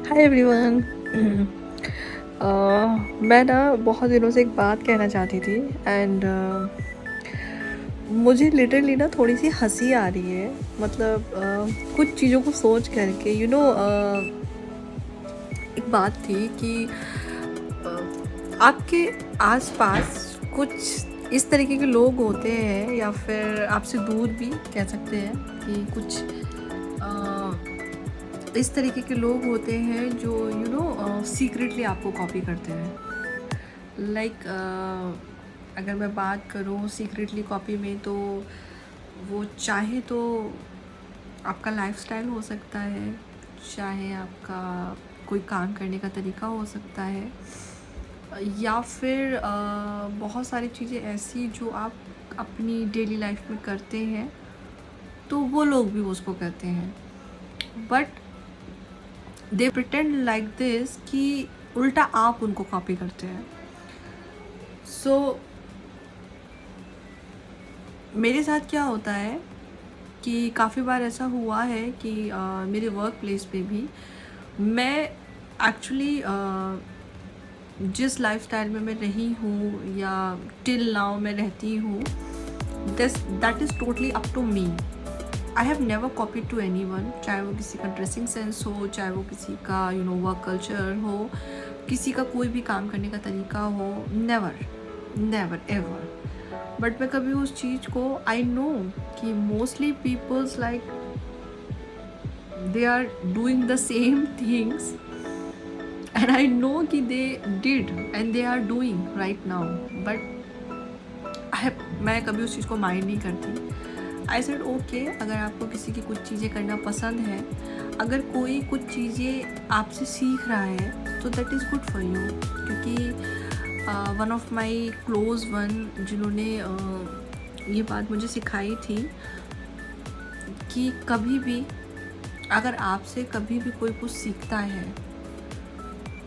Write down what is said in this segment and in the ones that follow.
Hi everyone. मैं ना बहुत दिनों से एक बात कहना चाहती थी एंड मुझे लिटरली ना थोड़ी सी हंसी आ रही है। मतलब कुछ चीज़ों को सोच करके एक बात थी कि आपके आसपास कुछ इस तरीके के लोग होते हैं या फिर आपसे दूर भी कह सकते हैं कि कुछ इस तरीके के लोग होते हैं जो सीक्रेटली आपको कॉपी करते हैं। अगर मैं बात करूँ सीक्रेटली कॉपी में, तो वो चाहे तो आपका लाइफस्टाइल हो सकता है, चाहे आपका कोई काम करने का तरीका हो सकता है, या फिर बहुत सारी चीज़ें ऐसी जो आप अपनी डेली लाइफ में करते हैं तो वो लोग भी उसको करते हैं, but they pretend like this कि उल्टा आप उनको कॉपी करते हैं। सो मेरे साथ क्या होता है कि काफ़ी बार ऐसा हुआ है कि मेरे वर्क प्लेस पे भी मैं एक्चुअली जिस लाइफस्टाइल में मैं रही हूँ या टिल नाउ मैं रहती हूँ, that is totally up to me. I have never copied to any one, चाहे वो किसी का ड्रेसिंग सेंस हो, चाहे वो किसी का वर्क कल्चर हो, किसी का कोई भी काम करने का तरीका हो, नेवर नेवर एवर। बट मैं कभी उस चीज़ को, आई नो कि mostly peoples like they are doing the same things and I know कि they did and they are doing right now, but मैं कभी उस चीज़ को माइंड नहीं करती। आई सेड ओके, अगर आपको किसी की कुछ चीज़ें करना पसंद है, अगर कोई कुछ चीज़ें आपसे सीख रहा है तो that is good for you. क्योंकि one of my close one जिन्होंने ये बात मुझे सिखाई थी कि कभी भी अगर आपसे कभी भी कोई कुछ सीखता है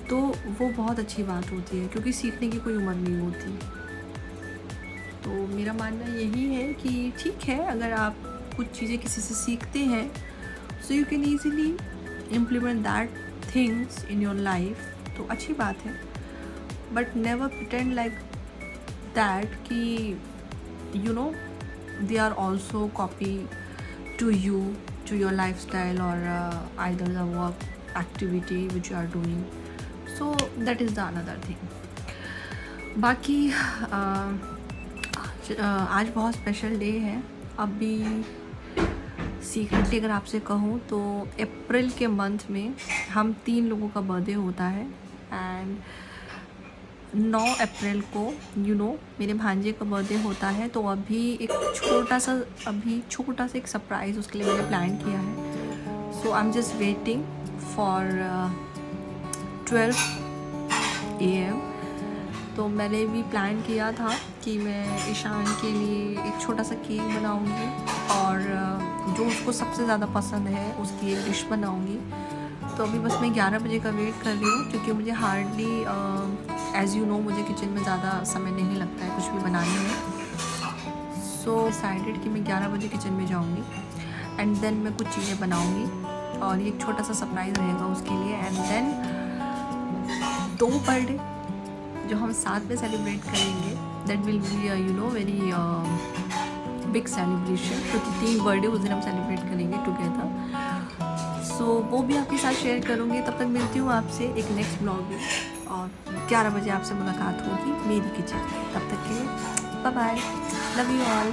तो वो बहुत अच्छी बात होती है, क्योंकि सीखने की कोई उम्र नहीं होती। तो मेरा मानना यही है कि ठीक है, अगर आप कुछ चीज़ें किसी से सीखते हैं so you can easily implement that things in your life, तो अच्छी बात है। But never pretend like that कि they are also copy to you, to your life style और either the work activity which you are doing. So that is the another thing. बाकी आज बहुत special day है। अभी secretly अगर आपसे कहूँ तो अप्रैल के मंथ में हम 3 लोगों का बर्थडे होता है एंड 9 अप्रैल को मेरे भांजे का बर्थडे होता है। तो अभी एक छोटा सा एक सरप्राइज़ उसके लिए मैंने प्लान किया है। So I am just waiting for 12 AM। तो मैंने भी प्लान किया था कि मैं ईशान के लिए एक छोटा सा केक बनाऊंगी और जो उसको सबसे ज़्यादा पसंद है उसकी एक डिश बनाऊंगी। तो अभी बस मैं 11 बजे का वेट कर रही हूँ, क्योंकि मुझे हार्डली एज़ यू नो मुझे किचन में ज़्यादा समय नहीं लगता है कुछ भी बनाने में। सो डिसाइडेड कि मैं 11 बजे किचन में जाऊँगी एंड देन मैं कुछ चीज़ें बनाऊँगी और ये एक छोटा सा सरप्राइज़ रहेगा उसके लिए। एंड देन 2 बर्थडे जो हम साथ में सेलिब्रेट करेंगे, that will be very big celebration, क्योंकि 3 बर्थडे उस दिन हम सेलिब्रेट करेंगे टुगेदर। सो वो भी आपके साथ शेयर करूँगी। तब तक मिलती हूँ आपसे एक नेक्स्ट ब्लॉग में और 11 बजे आपसे मुलाकात होगी मेरी किचन। तब तक के लिए bye bye, love you all.